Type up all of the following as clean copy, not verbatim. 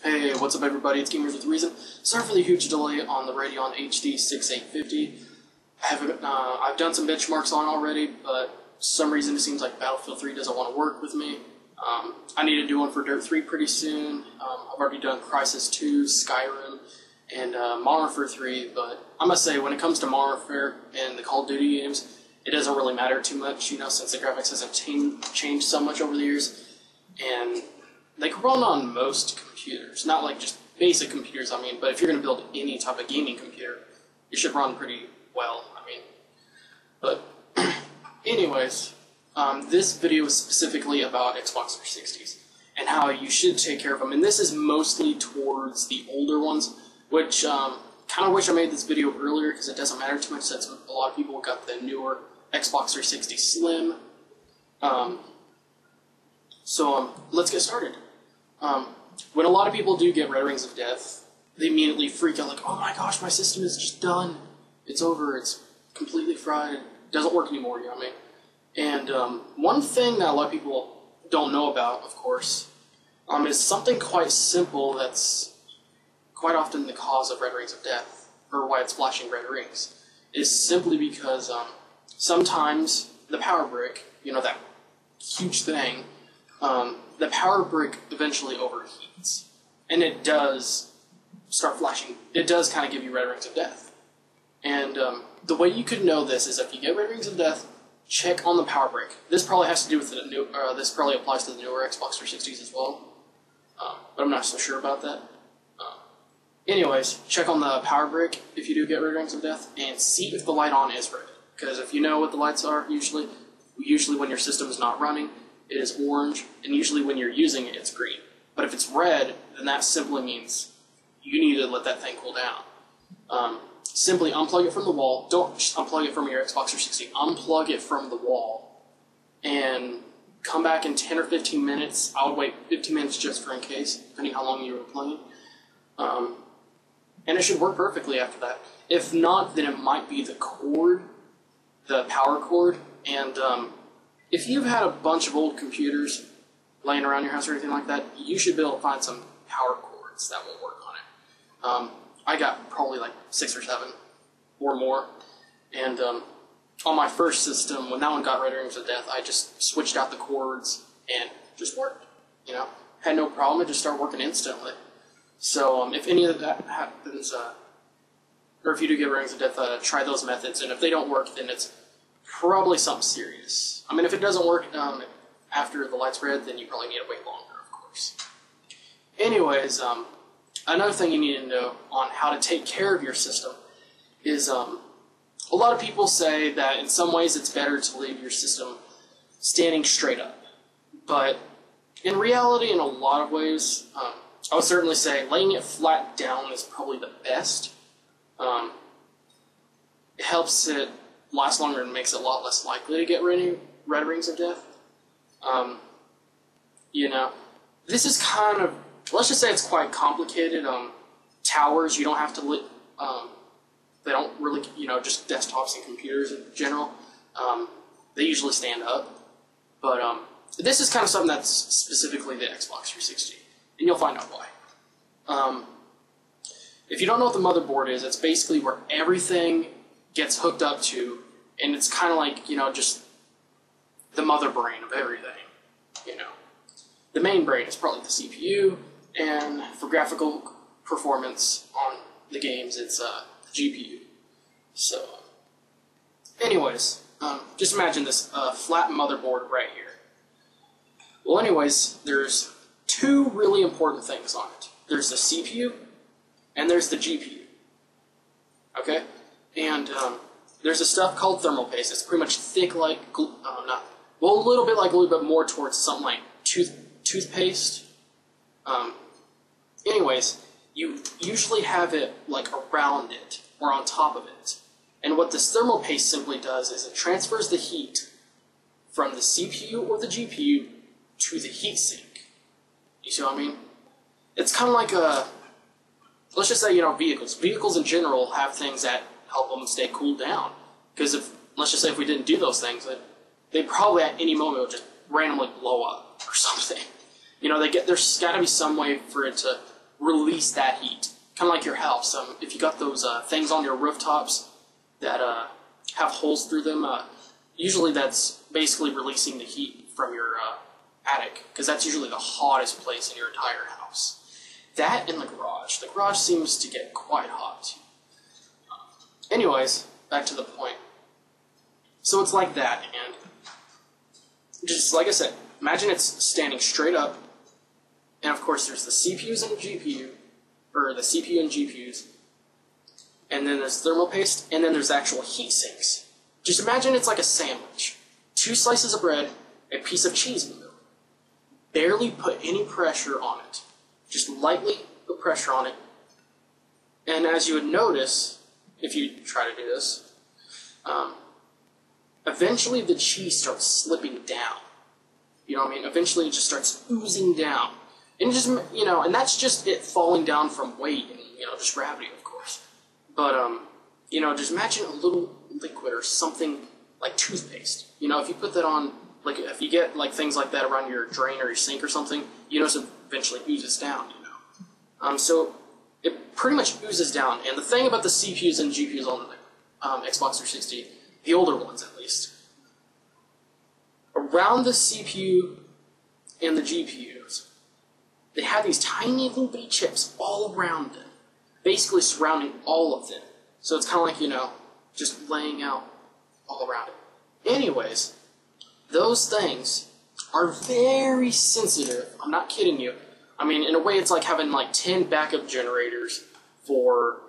Hey, what's up everybody, it's Gamers with a Reason. Sorry for the huge delay on the Radeon HD 6850. I've done some benchmarks on it already, but for some reason it seems like Battlefield 3 doesn't want to work with me. I need to do one for Dirt 3 pretty soon. I've already done Crysis 2, Skyrim, and Modern Warfare 3, but I must say when it comes to Modern Warfare and the Call of Duty games, it doesn't really matter too much, since the graphics hasn't changed so much over the years. And they can run on most computers, not like just basic computers, but if you're going to build any type of gaming computer, it should run pretty well, But anyways, this video is specifically about Xbox 360s and how you should take care of them. And this is mostly towards the older ones, which kind of wish I made this video earlier because it doesn't matter too much since a lot of people got the newer Xbox 360 Slim. So let's get started. When a lot of people do get Red Rings of Death, they immediately freak out like, oh my gosh, my system is just done. It's over, it's completely fried, it doesn't work anymore, And one thing that a lot of people don't know about, of course, is something quite simple that's quite often the cause of Red Rings of Death, or why it's flashing red rings, is simply because sometimes the power brick, that huge thing, the power brick eventually overheats, and it does start flashing. It does kind of give you Red Rings of Death. And the way you could know this is if you get Red Rings of Death, check on the power brick. This probably has to do with the new. This probably applies to the newer Xbox 360s as well, but I'm not so sure about that. Anyways, check on the power brick if you do get Red Rings of Death, and see if the light on is red. Because if you know what the lights are, usually when your system is not running, it is orange, and usually when you're using it, it's green. But if it's red, then that simply means you need to let that thing cool down. Simply unplug it from the wall. Don't just unplug it from your Xbox 360. Unplug it from the wall, and come back in 10 or 15 minutes. I would wait 15 minutes just for in case, depending how long you were playing. And it should work perfectly after that. If not, then it might be the cord, the power cord, and if you've had a bunch of old computers laying around your house or anything like that, you should be able to find some power cords that will work on it. I got probably like 6 or 7 or more, and on my first system, when that one got Red Rings of Death, I just switched out the cords and just worked. Had no problem. It just started working instantly. So if any of that happens, or if you do get Red Rings of Death, try those methods, and if they don't work, then it's probably something serious. If it doesn't work after the light's red, then you probably need to wait longer, of course. Anyways, another thing you need to know on how to take care of your system is a lot of people say that in some ways it's better to leave your system standing straight up. But in reality, in a lot of ways, I would certainly say laying it flat down is probably the best. It helps it last longer and makes it a lot less likely to get Red Rings of Death. This is kind of, let's just say it's quite complicated. Towers, you don't have to they don't really, just desktops and computers in general. They usually stand up. But this is kind of something that's specifically the Xbox 360, and you'll find out why. If you don't know what the motherboard is, it's basically where everything gets hooked up to, and it's kind of like, just the mother brain of everything, The main brain is probably the CPU, and for graphical performance on the games, it's the GPU. So, anyways, just imagine this flat motherboard right here. Well, anyways, there's 2 really important things on it. There's the CPU, and there's the GPU. Okay? And there's a stuff called thermal paste. It's pretty much thick like glue, a little bit like glue, but more towards something like toothpaste. Anyways, you usually have it like around it or on top of it. And what this thermal paste simply does is it transfers the heat from the CPU or the GPU to the heatsink. You see what I mean? It's kind of like let's just say, vehicles. Vehicles in general have things that help them stay cooled down. Because let's just say if we didn't do those things, they probably at any moment would just randomly blow up or something. There's got to be some way for it to release that heat. Kind of like your house. If you got those things on your rooftops that have holes through them, usually that's basically releasing the heat from your attic, because that's usually the hottest place in your entire house. That and the garage. The garage seems to get quite hot. Anyways, back to the point. So it's like that, and just like I said, imagine it's standing straight up, and of course there's the CPUs and GPU, or the CPU and GPUs, and then there's thermal paste, and then there's actual heat sinks. Just imagine it's like a sandwich. 2 slices of bread, a piece of cheese in the middle. Barely put any pressure on it. Just lightly put pressure on it. And as you would notice, if you try to do this, eventually the cheese starts slipping down. You know what I mean? Eventually it just starts oozing down. And just, you know, and that's just it falling down from weight and, you know, just gravity, of course. But, you know, just imagine a little liquid or something like toothpaste. You know, if you put that on, like, if you get, like, things like that around your drain or your sink or something, you notice it eventually oozes down, you know. So it pretty much oozes down. And the thing about the CPUs and GPUs on the Xbox 360, the older ones at least, around the CPU and the GPUs, they have these tiny little bitty chips all around them, basically surrounding all of them. So it's kind of like, you know, just laying out all around it. Anyways, those things are very sensitive. I'm not kidding you. I mean, in a way, it's like having like 10 backup generators for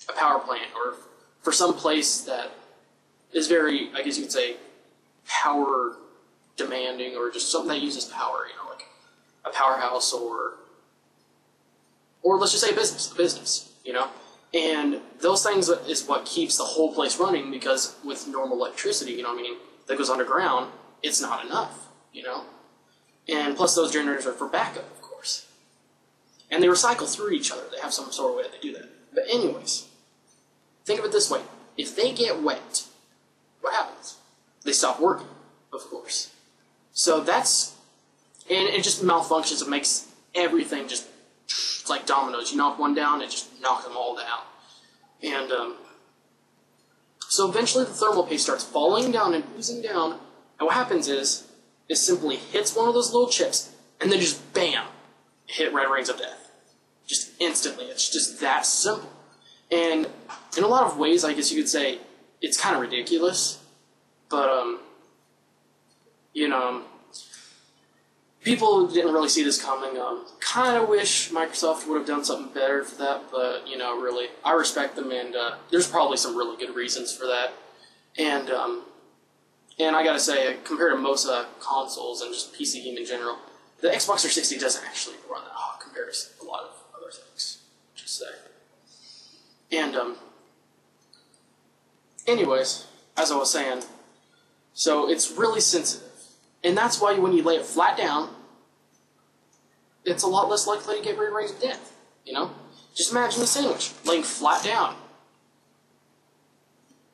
a power plant, or for some place that is very, I guess you could say, power demanding, or just something that uses power, you know, like a powerhouse, or let's just say a business, you know? And those things is what keeps the whole place running, because with normal electricity, you know what I mean, that goes underground, it's not enough, you know? And plus those generators are for backup, of course. And they recycle through each other. They have some sort of way that they do that. But anyways, think of it this way. If they get wet, what happens? They stop working, of course. So that's, and it just malfunctions. It makes everything just, it's like dominoes. You knock one down, it just knocks them all down. And so eventually the thermal paste starts falling down and oozing down. And what happens is, it simply hits one of those little chips, and then just bam, hit red rings of death. Just instantly. It's just that simple. And in a lot of ways, I guess you could say, it's kind of ridiculous. But, you know, people didn't really see this coming. Kind of wish Microsoft would have done something better for that, but, you know, really, I respect them, and there's probably some really good reasons for that. And I gotta say, compared to most consoles and just PC game in general, the Xbox 360 doesn't actually run that hot compared to a lot of other things, just say. And, anyways, as I was saying, so it's really sensitive. And that's why when you lay it flat down, it's a lot less likely to get red rings of death, you know? Just imagine a sandwich laying flat down.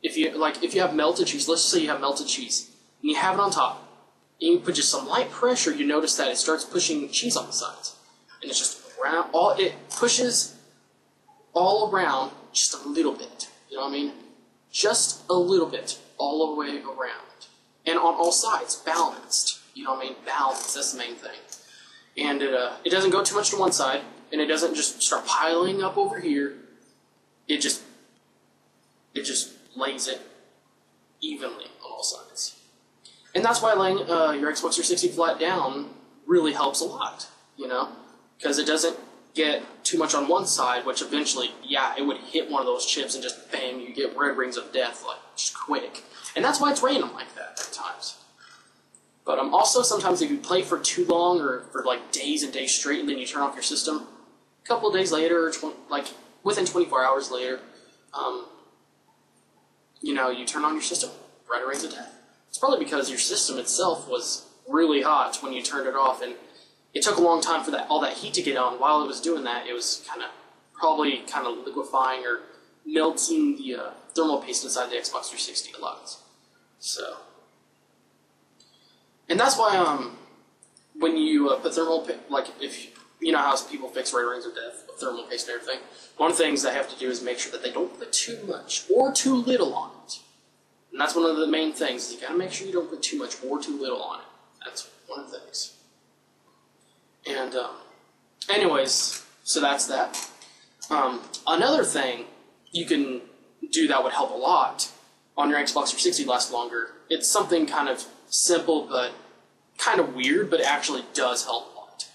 If you have melted cheese, let's say you have melted cheese, and you have it on top, and you put just some light pressure, you notice that it starts pushing cheese on the sides. And it's just around, it pushes all around just a little bit, you know what I mean? Just a little bit, all the way around. And on all sides, balanced, you know what I mean? Balanced, that's the main thing. And it doesn't go too much to one side, and it doesn't just start piling up over here. It just lays it evenly on all sides. And that's why laying your Xbox 360 flat down really helps a lot, you know? Because it doesn't get too much on one side, which eventually, yeah, it would hit one of those chips and just bam, you get red rings of death, like, just quick. And that's why it's random like that at times. But also, sometimes if you play for too long, or for like days and days straight, and then you turn off your system, a couple of days later, or like within 24 hours later, you know, you turn on your system, red rings of death. It's probably because your system itself was really hot when you turned it off, and it took a long time for all that heat to get on. While it was doing that, it was probably kind of liquefying or melting the thermal paste inside the Xbox 360 a lot. So, and that's why when you put thermal, like if you know how people fix red rings of death with thermal paste and everything. One of the things they have to do is make sure that they don't put too much or too little on it. And that's one of the main things. You gotta make sure you don't put too much or too little on it. That's one of the things. And anyways, so that's that. Another thing you can do that would help a lot on your Xbox 360 last longer. It's something kind of simple but kind of weird, but it actually does help a lot.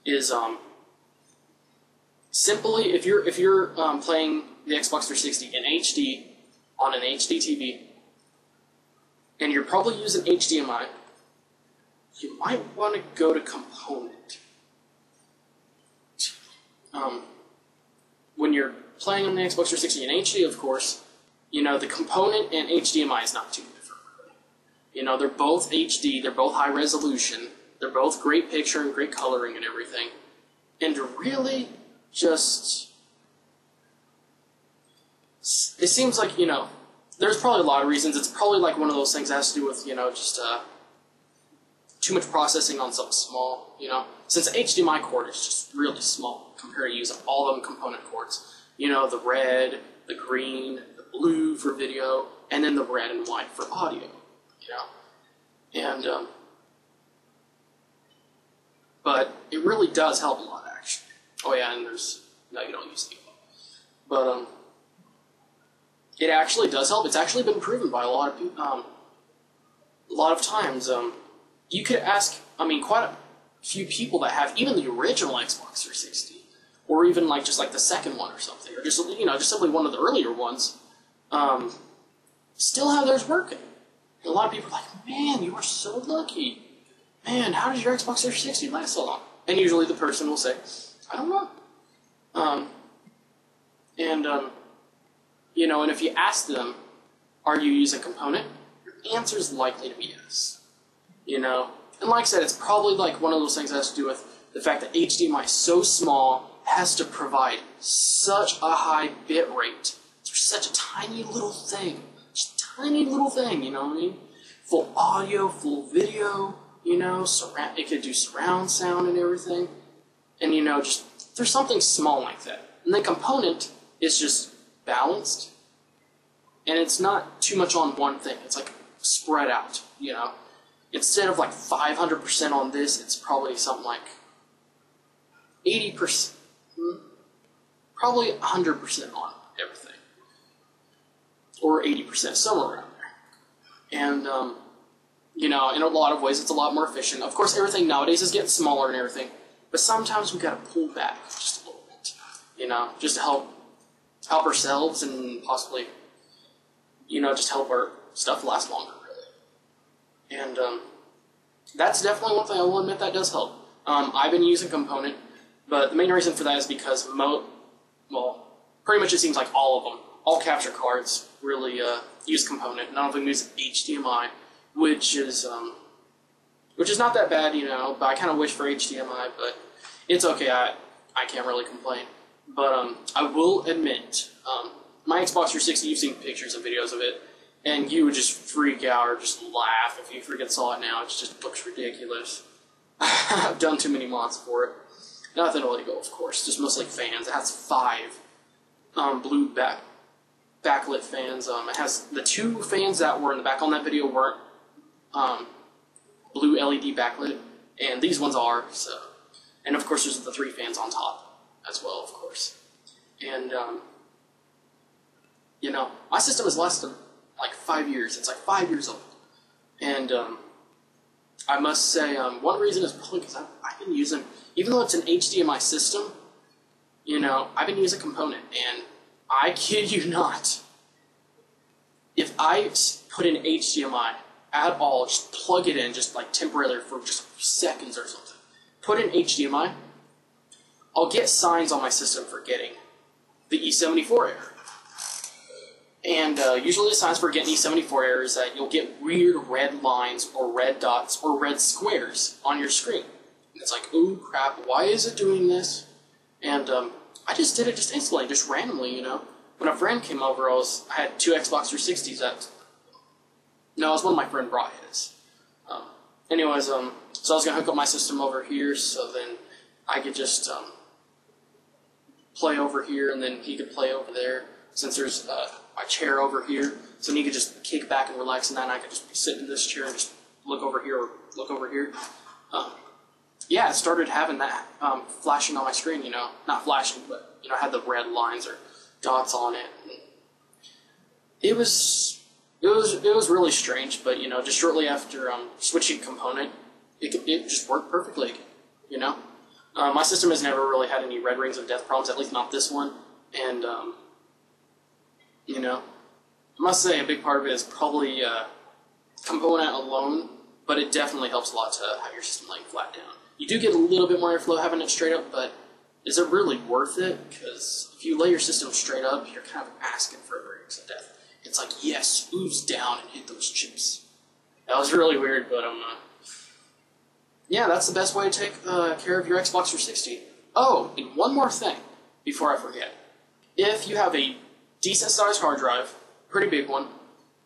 Is simply if you're playing the Xbox 360 in HD on an HD TV, and you're probably using HDMI, you might want to go to component. When you're playing on the Xbox 360 in HD, of course, you know, the component and HDMI is not too different. You know, they're both HD, they're both high resolution, they're both great picture and great coloring and everything. And really just, it seems like, you know, there's probably a lot of reasons. It's probably like one of those things that has to do with, you know, just too much processing on something small, you know. Since the HDMI cord is just really small compared to using all of them component cords. You know, the red, the green, the blue for video, and then the red and white for audio, you know. And, but it really does help a lot, actually. Oh yeah, and there's, no, you don't use the but, it actually does help. It's actually been proven by a lot of people, a lot of times. You could ask, I mean, quite a few people that have even the original Xbox 360, or even like just like the second one or something, or just, you know, just simply one of the earlier ones, still have theirs working. And a lot of people are like, man, you are so lucky. Man, how does your Xbox 360 last so long? And usually the person will say, I don't know. You know, and if you ask them, are you using a component? Your answer is likely to be yes. You know, and like I said, it's probably like one of those things that has to do with the fact that HDMI is so small, has to provide such a high bit rate for such a tiny little thing. Just a tiny little thing, you know what I mean? Full audio, full video, you know, it could do surround sound and everything. And, you know, just, there's something small like that. And the component is just balanced, and it's not too much on one thing. It's like spread out, you know. Instead of like 500% on this, it's probably something like 80%, probably 100% on everything, or 80%, somewhere around there. And you know, in a lot of ways, it's a lot more efficient. Of course, everything nowadays is getting smaller and everything, but sometimes we got to pull back just a little bit, you know, just to help ourselves and possibly, you know, just help our stuff last longer, really. And that's definitely one thing I will admit that does help. I've been using component, but the main reason for that is because well, pretty much it seems like all of them, all capture cards really use component. None of them use HDMI, which is not that bad, you know, but I kind of wish for HDMI, but it's okay, I can't really complain. But I will admit, my Xbox 360, you've seen pictures and videos of it, and you would just freak out or just laugh if you freaking saw it now. It just looks ridiculous. I've done too many mods for it. Nothing to let go, of course, just mostly fans. It has 5 blue backlit fans. It has the 2 fans that were in the back on that video weren't blue LED backlit, and these ones are. So, and of course, there's the 3 fans on top as well, of course. And you know, my system has lasted like 5 years. It's like 5 years old, and I must say, one reason is probably because I've been using, even though it's an HDMI system, you know, I've been using component, and I kid you not, if I put in HDMI at all, just plug it in, just like temporarily for just seconds or something, put in HDMI, I'll get signs on my system for getting the E74 error. And usually the signs for getting E74 error is that you'll get weird red lines or red dots or red squares on your screen. And it's like, ooh, crap, why is it doing this? And I just did it just instantly, just randomly, you know. When a friend came over, I had 2 Xbox 360s that... No, it was one my friend brought his. So I was going to hook up my system over here, so then I could just play over here, and then he could play over there. Since there's my chair over here, so then he could just kick back and relax, and then I could just be sitting in this chair and just look over here or look over here. Yeah, it started having that flashing on my screen. Not flashing, but had the red lines or dots on it. It was really strange, but just shortly after switching component, it just worked perfectly again. My system has never really had any red rings of death problems, at least not this one, and I must say a big part of it is probably component alone, but it definitely helps a lot to have your system laying flat down. You do get a little bit more airflow having it straight up, but is it really worth it? Because if you lay your system straight up, you're kind of asking for rings of death. It's like, yes, ooze down and hit those chips. That was really weird, but yeah, that's the best way to take care of your Xbox 360. Oh, and one more thing before I forget. If you have a decent-sized hard drive, pretty big one,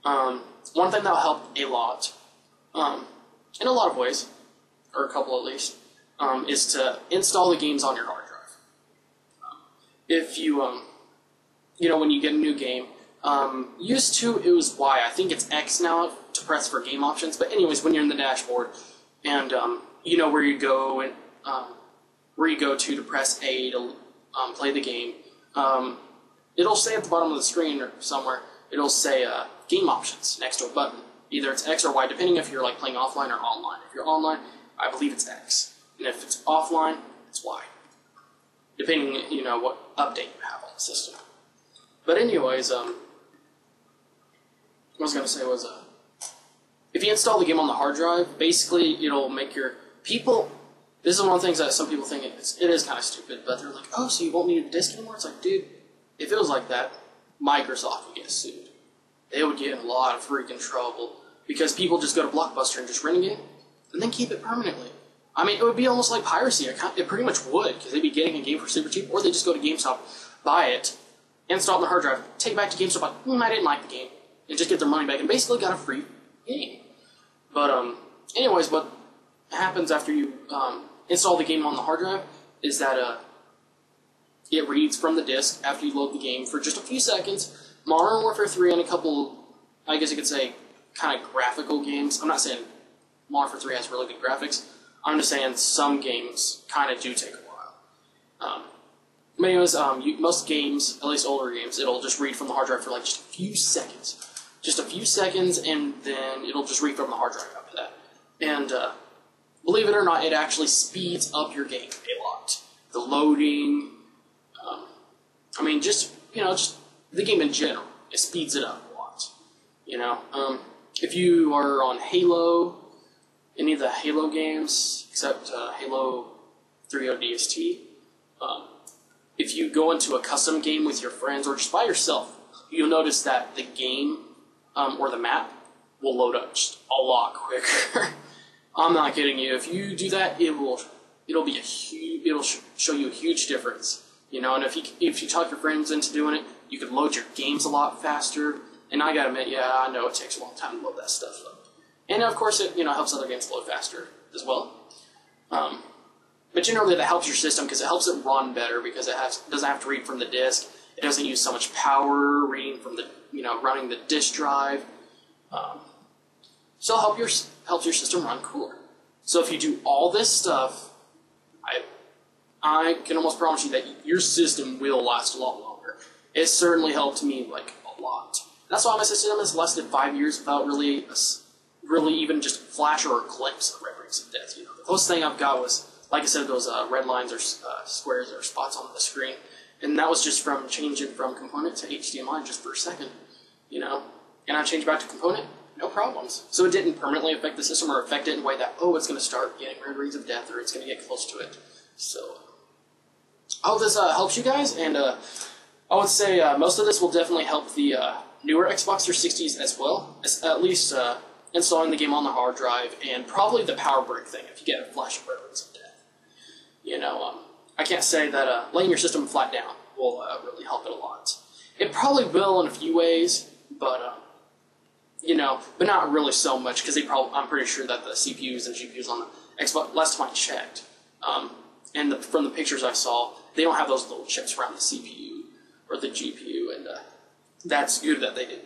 one thing that'll help a lot, in a lot of ways, or a couple at least, is to install the games on your hard drive. If you, when you get a new game, used to it was Y. I think it's X now to press for game options. But anyways, when you're in the dashboard, and where you go and to press A to play the game, it'll say at the bottom of the screen or somewhere, it'll say game options next to a button. Either it's X or Y, depending if you're like playing offline or online. If you're online, I believe it's X, and if it's offline, it's Y, depending what update you have on the system. But anyways, what I was gonna say was if you install the game on the hard drive, basically it'll make your people. This is one of the things that some people think it is kind of stupid, but they're like, oh, so you won't need a disc anymore? It's like, dude, if it was like that, Microsoft would get sued. They would get in a lot of freaking trouble because people just go to Blockbuster and just rent a game and then keep it permanently. I mean, it would be almost like piracy. It pretty much would, because they'd be getting a game for super cheap, or they just go to GameStop, buy it, install it on the hard drive, take it back to GameStop, like, I didn't like the game, and just get their money back, and basically got a free game. But anyways, what happens after you install the game on the hard drive is that it reads from the disk after you load the game for just a few seconds. Modern Warfare 3 and a couple, I guess you could say, kind of graphical games. I'm not saying Modern Warfare 3 has really good graphics. I'm just saying some games kind of do take a while. But anyways, most games, at least older games, it'll just read from the hard drive for like just a few seconds. Just a few seconds, and then it'll just read from the hard drive after that. And believe it or not, it actually speeds up your game a lot. The loading, just the game in general, it speeds it up a lot. If you are on Halo, any of the Halo games, except Halo 3 ODST, if you go into a custom game with your friends or just by yourself, you'll notice that the game or the map will load up just a lot quicker. I'm not kidding you. If you do that, it'll show you a huge difference. And if you talk your friends into doing it, you could load your games a lot faster. And I gotta admit, yeah, I know it takes a long time to load that stuff up. And of course, it helps other games load faster as well. But generally, that helps your system because it helps it run better because it doesn't have to read from the disk. It doesn't use so much power reading from the running the disk drive. So it helps your system run cooler. So if you do all this stuff, I can almost promise you that your system will last a lot longer. It certainly helped me like a lot. That's why my system has lasted 5 years without really even just a flash or a glimpse of red rings of death. The closest thing I've got was, like I said, those red lines or squares or spots on the screen, and that was just from changing from component to HDMI just for a second, And I changed back to component, no problems. So it didn't permanently affect the system or affect it in a way that, it's going to start getting red rings of death or it's going to get close to it. So I hope this helps you guys, and I would say most of this will definitely help the newer Xbox 360s as well, at least installing the game on the hard drive, and probably the power brick thing if you get a flash of red rings of death. I can't say that laying your system flat down will really help it a lot. It probably will in a few ways, but but not really so much because I'm pretty sure that the CPUs and GPUs on the Xbox, last time I checked, and from the pictures I saw, they don't have those little chips around the CPU or the GPU, and that's good that they didn't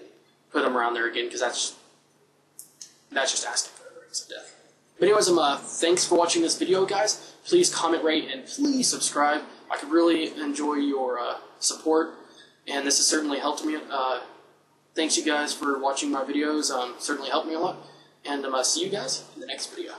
put them around there again, because that's just asking for the rings of death. But anyways, thanks for watching this video, guys. Please comment, rate, and please subscribe. I could really enjoy your support, and this has certainly helped me. Thanks you guys for watching my videos. Certainly helped me a lot, and see you guys in the next video.